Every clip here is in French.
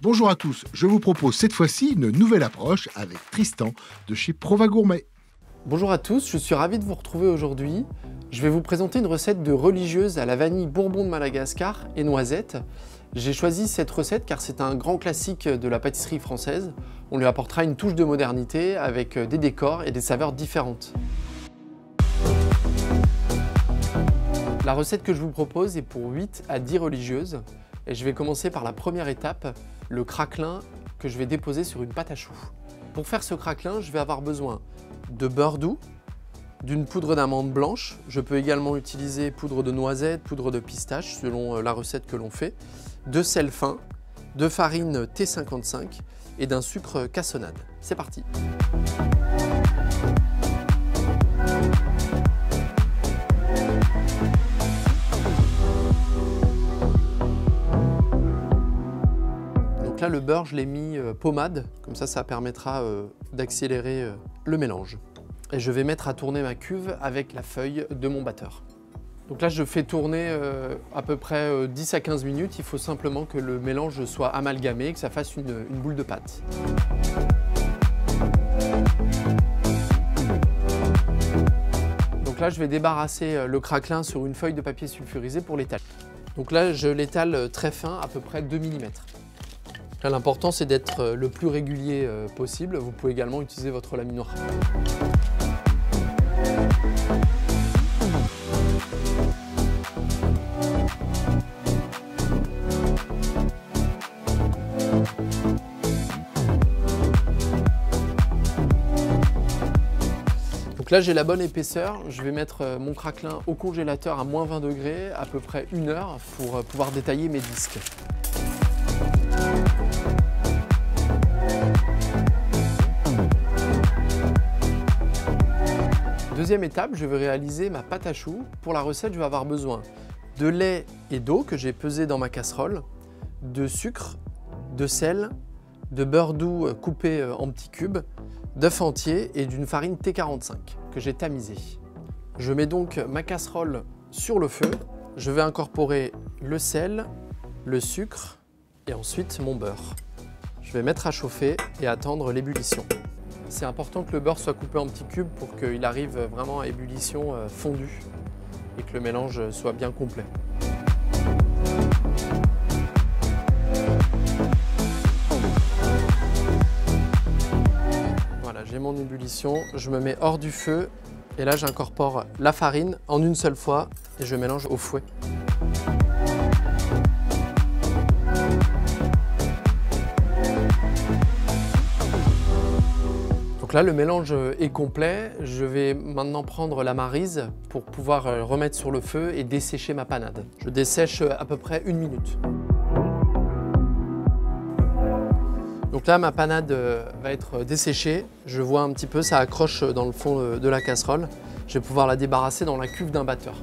Bonjour à tous, je vous propose cette fois-ci une nouvelle approche avec Tristan de chez Prova Gourmet. Bonjour à tous, je suis ravi de vous retrouver aujourd'hui. Je vais vous présenter une recette de religieuse à la vanille bourbon de Madagascar et noisettes. J'ai choisi cette recette car c'est un grand classique de la pâtisserie française. On lui apportera une touche de modernité avec des décors et des saveurs différentes. La recette que je vous propose est pour 8 à 10 religieuses. Et je vais commencer par la première étape, le craquelin que je vais déposer sur une pâte à choux. Pour faire ce craquelin, je vais avoir besoin de beurre doux, d'une poudre d'amande blanche. Je peux également utiliser poudre de noisette, poudre de pistache selon la recette que l'on fait, de sel fin, de farine T55 et d'un sucre cassonade. C'est parti! Donc là, le beurre, je l'ai mis pommade, comme ça permettra d'accélérer le mélange. Et je vais mettre à tourner ma cuve avec la feuille de mon batteur. Donc là, je fais tourner à peu près 10 à 15 minutes. Il faut simplement que le mélange soit amalgamé, que ça fasse une boule de pâte. Donc là, je vais débarrasser le craquelin sur une feuille de papier sulfurisé pour l'étaler. Donc là, je l'étale très fin, à peu près 2 mm. L'important, c'est d'être le plus régulier possible. Vous pouvez également utiliser votre laminoir. Donc là, j'ai la bonne épaisseur. Je vais mettre mon craquelin au congélateur à moins 20 degrés, à peu près 1 heure, pour pouvoir détailler mes disques. Deuxième étape, je vais réaliser ma pâte à choux. Pour la recette, je vais avoir besoin de lait et d'eau que j'ai pesé dans ma casserole, de sucre, de sel, de beurre doux coupé en petits cubes, d'œufs entiers et d'une farine T45 que j'ai tamisée. Je mets donc ma casserole sur le feu. Je vais incorporer le sel, le sucre et ensuite mon beurre. Je vais mettre à chauffer et attendre l'ébullition. C'est important que le beurre soit coupé en petits cubes pour qu'il arrive vraiment à ébullition fondue et que le mélange soit bien complet. Voilà, j'ai mon ébullition, je me mets hors du feu et là j'incorpore la farine en une seule fois et je mélange au fouet. Donc là, le mélange est complet. Je vais maintenant prendre la maryse pour pouvoir remettre sur le feu et dessécher ma panade. Je dessèche à peu près 1 minute. Donc là, ma panade va être desséchée. Je vois un petit peu, ça accroche dans le fond de la casserole. Je vais pouvoir la débarrasser dans la cuve d'un batteur.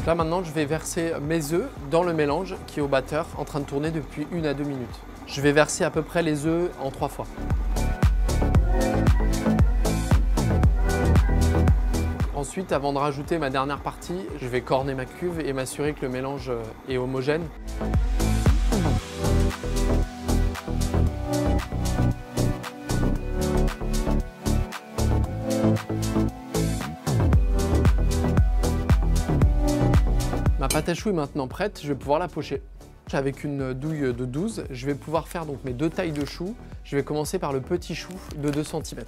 Là maintenant, je vais verser mes œufs dans le mélange qui est au batteur en train de tourner depuis 1 à 2 minutes. Je vais verser à peu près les œufs en 3 fois. Ensuite, avant de rajouter ma dernière partie, je vais corner ma cuve et m'assurer que le mélange est homogène. Ma pâte à choux est maintenant prête, je vais pouvoir la pocher. Avec une douille de 12, je vais pouvoir faire donc mes 2 tailles de choux. Je vais commencer par le petit chou de 2 cm.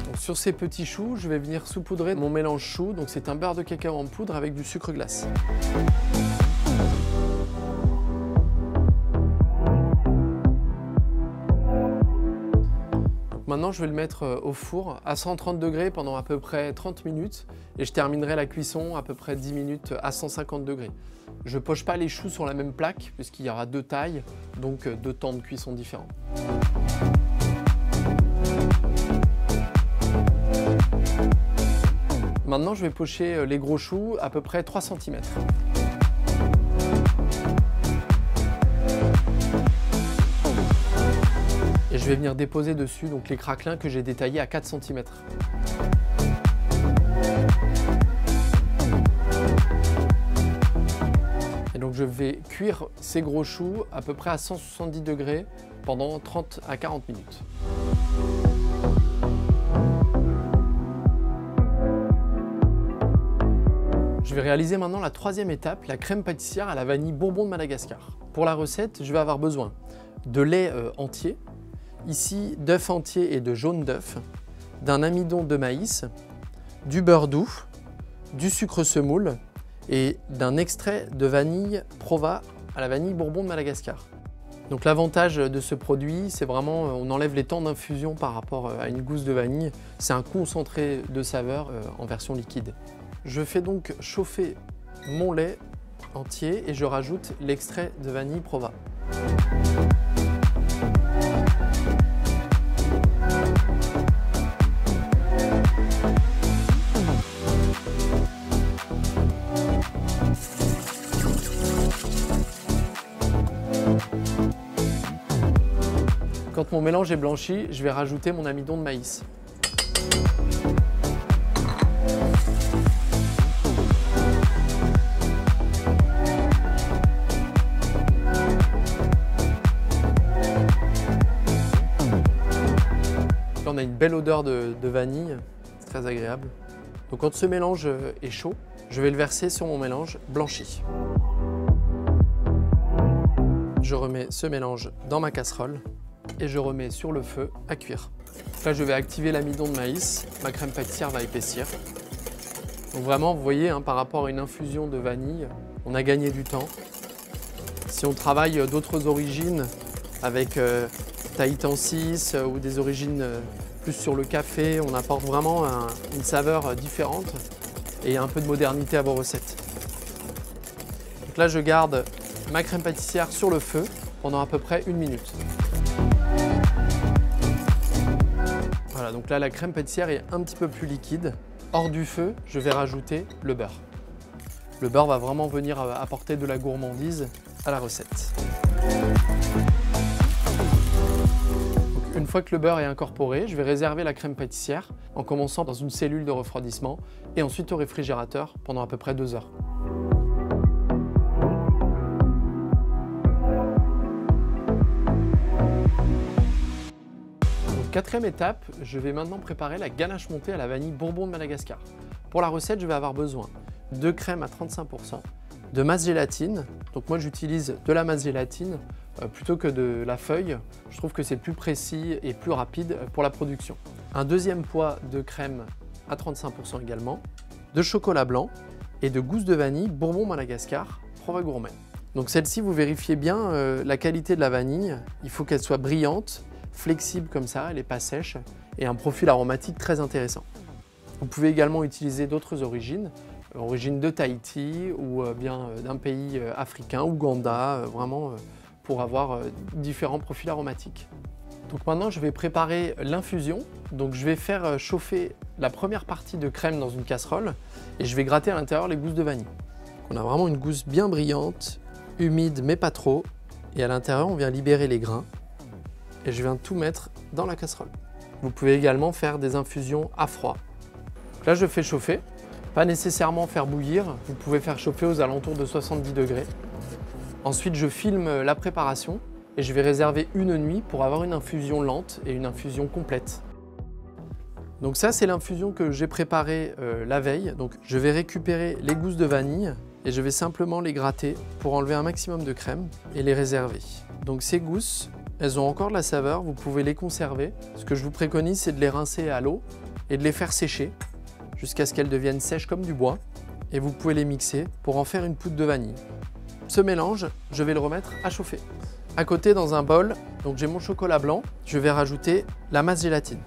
Donc sur ces petits choux, je vais venir saupoudrer mon mélange chou. Donc c'est un beurre de cacao en poudre avec du sucre glace. Maintenant, je vais le mettre au four à 130 degrés pendant à peu près 30 minutes et je terminerai la cuisson à peu près 10 minutes à 150 degrés. Je ne poche pas les choux sur la même plaque puisqu'il y aura 2 tailles, donc 2 temps de cuisson différents. Maintenant, je vais pocher les gros choux à peu près 3 cm. Et je vais venir déposer dessus donc, les craquelins que j'ai détaillés à 4 cm. Et donc je vais cuire ces gros choux à peu près à 170 degrés pendant 30 à 40 minutes. Je vais réaliser maintenant la troisième étape, la crème pâtissière à la vanille Bourbon de Madagascar. Pour la recette, je vais avoir besoin de lait entier, ici d'œufs entiers et de jaune d'œuf, d'un amidon de maïs, du beurre doux, du sucre semoule et d'un extrait de vanille Prova à la vanille Bourbon de Madagascar. Donc l'avantage de ce produit, c'est vraiment, on enlève les temps d'infusion par rapport à une gousse de vanille. C'est un concentré de saveur en version liquide. Je fais donc chauffer mon lait entier et je rajoute l'extrait de vanille Prova. Quand mon mélange est blanchi, je vais rajouter mon amidon de maïs. Là, on a une belle odeur de vanille, c'est très agréable. Donc quand ce mélange est chaud, je vais le verser sur mon mélange blanchi. Je remets ce mélange dans ma casserole et je remets sur le feu à cuire. Là, je vais activer l'amidon de maïs, ma crème pâtissière va épaissir. Donc vraiment, vous voyez, par rapport à une infusion de vanille, on a gagné du temps. Si on travaille d'autres origines avec Tahitian 6 ou des origines plus sur le café, on apporte vraiment une saveur différente et un peu de modernité à vos recettes. Donc là, je garde ma crème pâtissière sur le feu pendant à peu près 1 minute. Voilà, donc là, la crème pâtissière est un petit peu plus liquide. Hors du feu, je vais rajouter le beurre. Le beurre va vraiment venir apporter de la gourmandise à la recette. Donc, une fois que le beurre est incorporé, je vais réserver la crème pâtissière en commençant dans une cellule de refroidissement et ensuite au réfrigérateur pendant à peu près 2 heures. Quatrième étape, je vais maintenant préparer la ganache montée à la vanille Bourbon de Madagascar. Pour la recette, je vais avoir besoin de crème à 35%, de masse gélatine. Donc moi, j'utilise de la masse gélatine plutôt que de la feuille. Je trouve que c'est plus précis et plus rapide pour la production. Un deuxième poids de crème à 35% également, de chocolat blanc et de gousse de vanille Bourbon Madagascar Prova Gourmet. Donc celle-ci, vous vérifiez bien la qualité de la vanille. Il faut qu'elle soit brillante, flexible comme ça, elle n'est pas sèche et un profil aromatique très intéressant. Vous pouvez également utiliser d'autres origines, origines de Tahiti ou bien d'un pays africain, Ouganda, vraiment pour avoir différents profils aromatiques. Donc maintenant, je vais préparer l'infusion. Donc je vais faire chauffer la première partie de crème dans une casserole et je vais gratter à l'intérieur les gousses de vanille. Donc on a vraiment une gousse bien brillante, humide mais pas trop. Et à l'intérieur, on vient libérer les grains. Et je viens tout mettre dans la casserole. Vous pouvez également faire des infusions à froid. Donc là, je fais chauffer, pas nécessairement faire bouillir, vous pouvez faire chauffer aux alentours de 70 degrés. Ensuite, je filme la préparation et je vais réserver 1 nuit pour avoir une infusion lente et une infusion complète. Donc ça, c'est l'infusion que j'ai préparée la veille. Donc je vais récupérer les gousses de vanille et je vais simplement les gratter pour enlever un maximum de crème et les réserver. Donc ces gousses, elles ont encore de la saveur, vous pouvez les conserver. Ce que je vous préconise, c'est de les rincer à l'eau et de les faire sécher jusqu'à ce qu'elles deviennent sèches comme du bois. Et vous pouvez les mixer pour en faire une poudre de vanille. Ce mélange, je vais le remettre à chauffer. À côté, dans un bol, donc j'ai mon chocolat blanc, je vais rajouter la masse gélatine.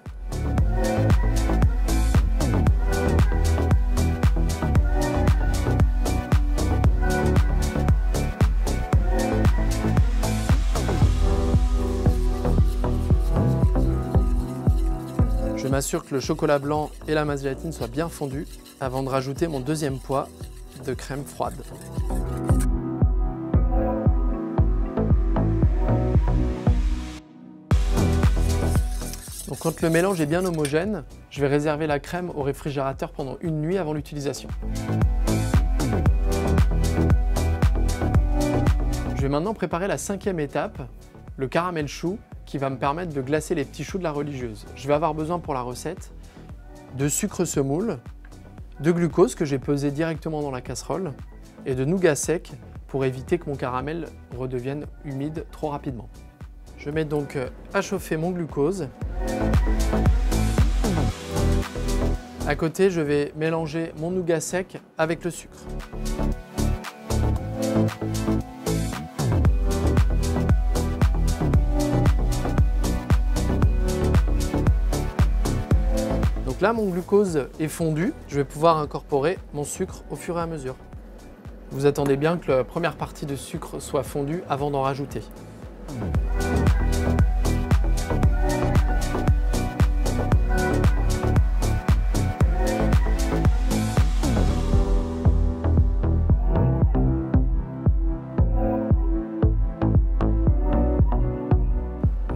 Je m'assure que le chocolat blanc et la masse gélatine soient bien fondus avant de rajouter mon deuxième poids de crème froide. Donc quand le mélange est bien homogène, je vais réserver la crème au réfrigérateur pendant une nuit avant l'utilisation. Je vais maintenant préparer la 5e étape, le caramel chou, qui va me permettre de glacer les petits choux de la religieuse. Je vais avoir besoin pour la recette de sucre semoule, de glucose que j'ai pesé directement dans la casserole et de nougat sec pour éviter que mon caramel redevienne humide trop rapidement. Je mets donc à chauffer mon glucose. À côté, je vais mélanger mon nougat sec avec le sucre. Donc là, mon glucose est fondu. Je vais pouvoir incorporer mon sucre au fur et à mesure. Vous attendez bien que la première partie de sucre soit fondue avant d'en rajouter.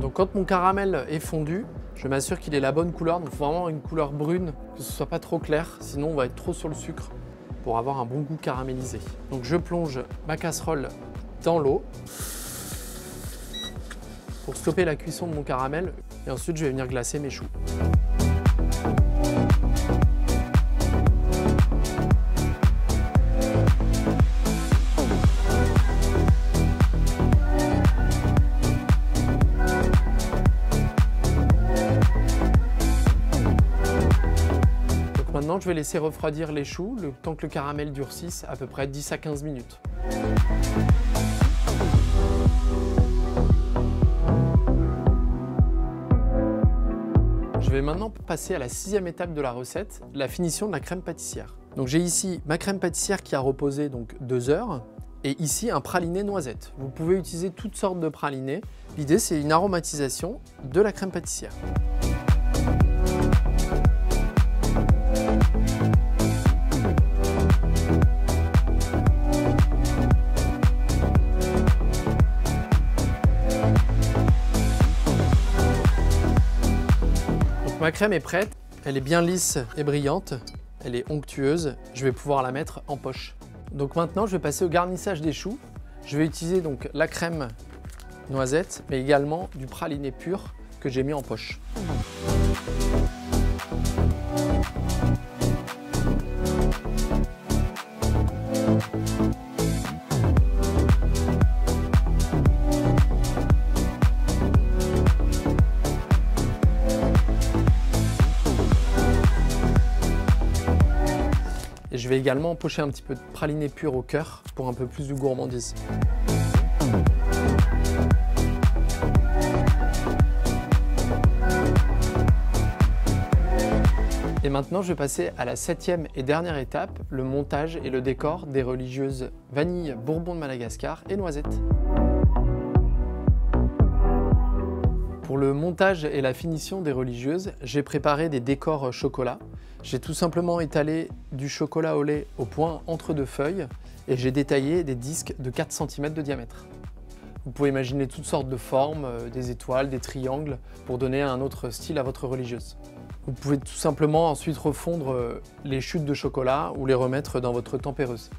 Donc quand mon caramel est fondu, je m'assure qu'il ait la bonne couleur, donc il faut vraiment une couleur brune, que ce ne soit pas trop clair, sinon on va être trop sur le sucre pour avoir un bon goût caramélisé. Donc je plonge ma casserole dans l'eau pour stopper la cuisson de mon caramel et ensuite je vais venir glacer mes choux. Maintenant, je vais laisser refroidir les choux le temps que le caramel durcisse, à peu près 10 à 15 minutes. Je vais maintenant passer à la 6e étape de la recette, la finition de la crème pâtissière. Donc j'ai ici ma crème pâtissière qui a reposé donc 2 heures et ici un praliné noisette. Vous pouvez utiliser toutes sortes de pralinés. L'idée, c'est une aromatisation de la crème pâtissière. Ma crème est prête, elle est bien lisse et brillante, elle est onctueuse, je vais pouvoir la mettre en poche. Donc maintenant je vais passer au garnissage des choux. Je vais utiliser donc la crème noisette mais également du praliné pur que j'ai mis en poche. Et je vais également empocher un petit peu de praliné pur au cœur pour un peu plus de gourmandise. Et maintenant, je vais passer à la 7e et dernière étape, le montage et le décor des religieuses vanille bourbon de Madagascar et noisettes. Pour le montage et la finition des religieuses, j'ai préparé des décors chocolat. J'ai tout simplement étalé du chocolat au lait au point entre 2 feuilles et j'ai détaillé des disques de 4 cm de diamètre. Vous pouvez imaginer toutes sortes de formes, des étoiles, des triangles, pour donner un autre style à votre religieuse. Vous pouvez tout simplement ensuite refondre les chutes de chocolat ou les remettre dans votre tempéreuse.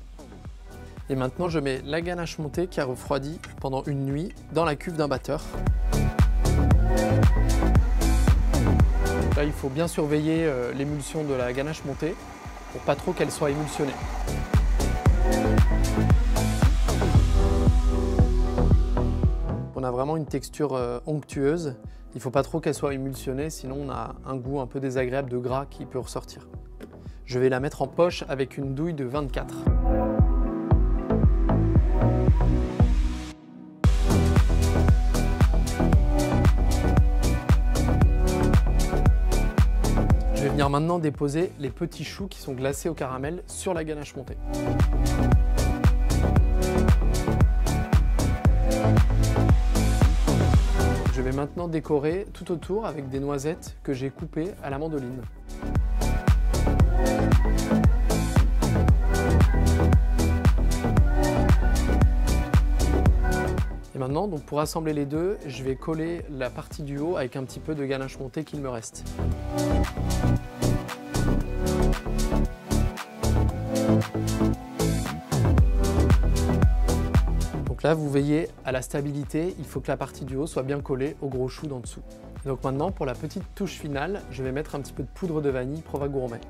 Et maintenant, je mets la ganache montée qui a refroidi pendant une nuit dans la cuve d'un batteur. Là, il faut bien surveiller l'émulsion de la ganache montée pour pas trop qu'elle soit émulsionnée. On a vraiment une texture onctueuse. Il ne faut pas trop qu'elle soit émulsionnée, sinon on a un goût un peu désagréable de gras qui peut ressortir. Je vais la mettre en poche avec une douille de 24. Je vais venir maintenant déposer les petits choux qui sont glacés au caramel sur la ganache montée. Je vais maintenant décorer tout autour avec des noisettes que j'ai coupées à la mandoline. Et maintenant, donc pour assembler les deux, je vais coller la partie du haut avec un petit peu de ganache montée qu'il me reste. Donc là, vous veillez à la stabilité, il faut que la partie du haut soit bien collée au gros chou d'en dessous. Et donc maintenant, pour la petite touche finale, je vais mettre un petit peu de poudre de vanille Prova Gourmet.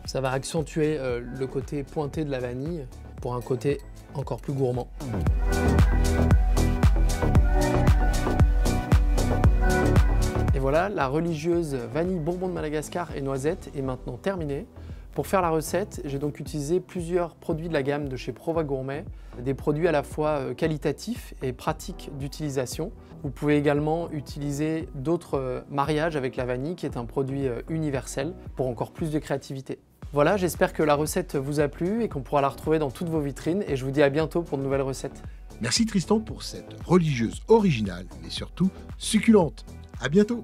Ça va accentuer le côté pointé de la vanille pour un côté encore plus gourmand. Et voilà, la religieuse vanille bourbon de Madagascar et noisette est maintenant terminée. Pour faire la recette, j'ai donc utilisé plusieurs produits de la gamme de chez Prova Gourmet, des produits à la fois qualitatifs et pratiques d'utilisation. Vous pouvez également utiliser d'autres mariages avec la vanille, qui est un produit universel pour encore plus de créativité. Voilà, j'espère que la recette vous a plu et qu'on pourra la retrouver dans toutes vos vitrines, et je vous dis à bientôt pour de nouvelles recettes. Merci Tristan pour cette religieuse originale, mais surtout succulente. À bientôt!